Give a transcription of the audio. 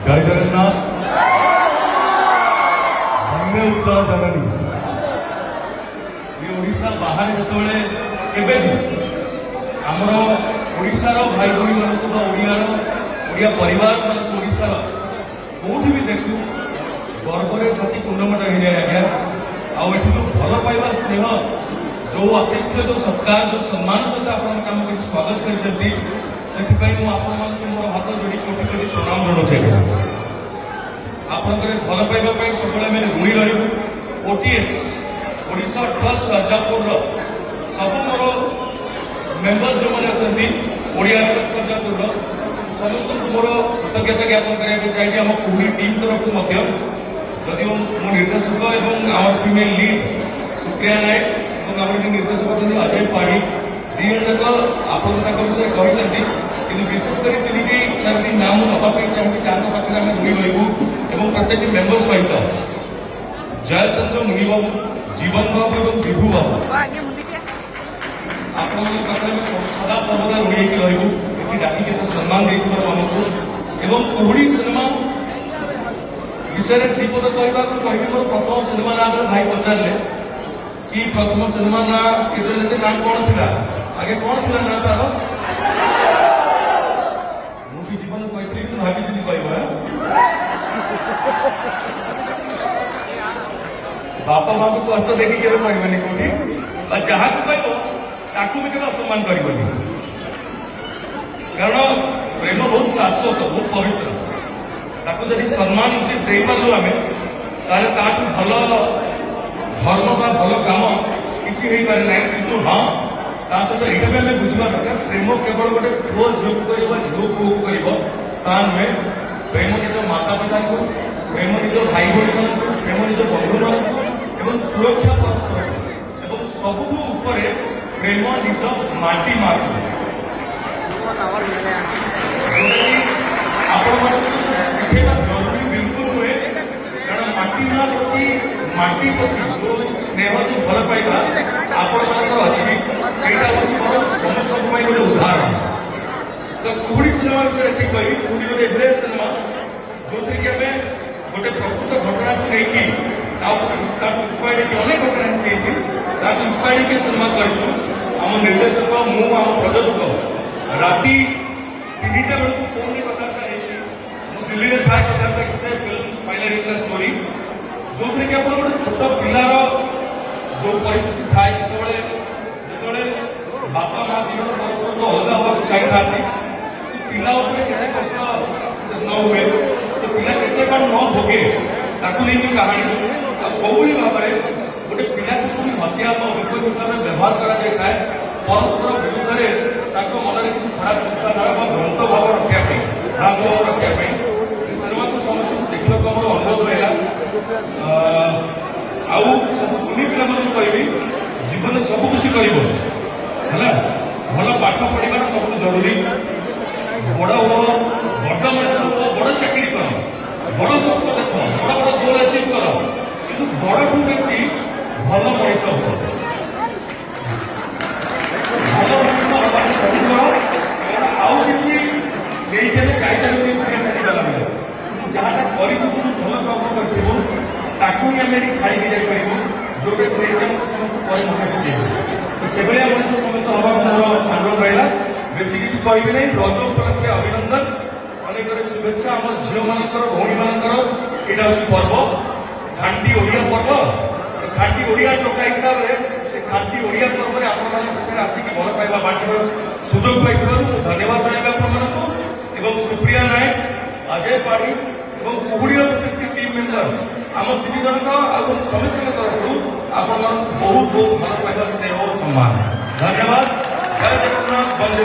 जय जगन्नाथ अन्य उत्तर जननी ये ओडिशा बाहर जिते केबे भी आमर ओडिशार भाई भाई मानक ओडिया परिवार मानक ओडिशार कोठी भी देखू गर्व छाती कुंडमट हो जाए आज्ञा आउ जो भल पाइबा स्नेह जो आतिथ्य जो सत्कार जो सम्मान सहित आप स्वागत कर मोर हाथ जोड़ी कोटि कोटि प्रणाम जनाऊँ आपंकर भल पाइबा सब ऋणी रही ओटीएस ओडिशा प्लस सरजापुर सब मोर मेम्बर्स जो मैंने अच्छा ओडिया प्लस सरजापुर समस्त मोर कृतज्ञता ज्ञापन करने चाहिए आम कोहली टीम तरफ जदि मो निर्देशक और आवर फीमेल लीड सुप्रिया नायक और निर्देशक अजय पाढ़ी दीज जाक आप विषय कहते कि विशेषकर तीन चार नाम नापी चाहिए जहाँ पाखे आम ऋणी रही प्रत्येक मेम्बर सहित जयचंद्र मुनि बाबू जीवन बाबू और विभू बाबू आप सदा सर्वदा ऋणी रही डाक सम्मान आमको एवं कोहड़ी सिनेमा विषय दीपद कहवा कह मोर प्रथम सिनेमा ना भाई पचारे कि प्रथम सिनेमा ना ना कौन थी आगे कौन थी ना तार मुझे जीवन कही भाई कह बापा माँ को कष्ट देखी के कहबनी कौटी जहाँ को कह भी केवल सम्मान कर कारण प्रेम बहुत शाश्वत बहुत पवित्र जब सम्मान उचित दे पार्लु आम ताठू भल धर्म बा भल कम किसी हो पारे ना कि हाँ ता सहित यहाँ भी आम बुझा दरकार प्रेम केवल गोटे पुओ झील को कर झील पुओ को कर नुहे प्रेम निज माता पिता को प्रेम निज भाई भाई मान प्रेम निज बंधु मान सुरक्षा परस्पर और सबुठू उपर प्रेम निज माटी माँ आप शिखेगा जरूरी बिल्कुल नुहे कारण माटी माँ प्रति माटी प्रति जो स्नेह जो भल पाइबा आपण अच्छी समस्त गोटे उदाहरण तो कोहड़ी सिनेमा विषय ये कही कोहड़ी गोटे एभलिया सिनेमा जो थी कि आम गोटे प्रकृत घटना को लेकिन इन्स्पायर अनेक घटना चाहिए इन्स्पायर के सिनेमा करूँ आम निर्देशक मु आम प्रयोजक राति 3टा बेलू फोन में कथा दिल्ली में थाए कथा किसी फिल्म फाइनल होता स्टोरी जो थी कि आप गोटे छोट पिलार जो परिस्थिति थाए जो बापा माँ दी परस्पर तो अलग हवा चाहिए पिला केते कष्ट न हुए से पिला केते कौन न भोगे ताकू नहीं कहानी कौली भाव में गोटे पिला को हत्या विपद हिसाब से व्यवहार कराए परस्पर विरुद्ध में मन में किसी खराब चिंताधारा भ्रांत भाव रखा भ्रांत भाव रखा सिनेमा को समस्त देखा आम अनुरोध रहा आउ सब कुनी पिला कहि जीवन सब किसी है भल पाठ पढ़ा सब जरूरी बड़ हुआ बड़ मनुष्य हुआ बड़ चाकरी कर बड़ स्वप्न देख बड़ बड़ गोल अचिव कर कि बड़ ठू बेसी भल मनुष्य हुआ भल मनुष्य आउ किसी चाहिए जहाँ कर भल काम करूँ ताकू ही आम छाड़ी जापर जोटे समस्त से मनुष्य समस्त हवा मोर आग्रह रहा बेसी किसी कह ना रज उपलक्षे अभिनंदन अनेक शुभेच्छा आम झील मानकर भौणी मानकर यहाँ हूँ पर्व खांटी ओडिया पर्व खांटी ओडिया टोका हिसाब से खांटी ओडिया पर्व में आप आसिक भल पाइबा बांटार सुजोग पाई धन्यवाद जनइबा आप सुप्रिया नायक अजय पाढ़ी और कोहड़ीर प्रत्येक टीम मेम्बर आम 3 जन समस्त तरफ आप बहुत बहुत भल पाइबा स्नेह और सम्मान धन्यवाद जय जगन्नाथ वंदे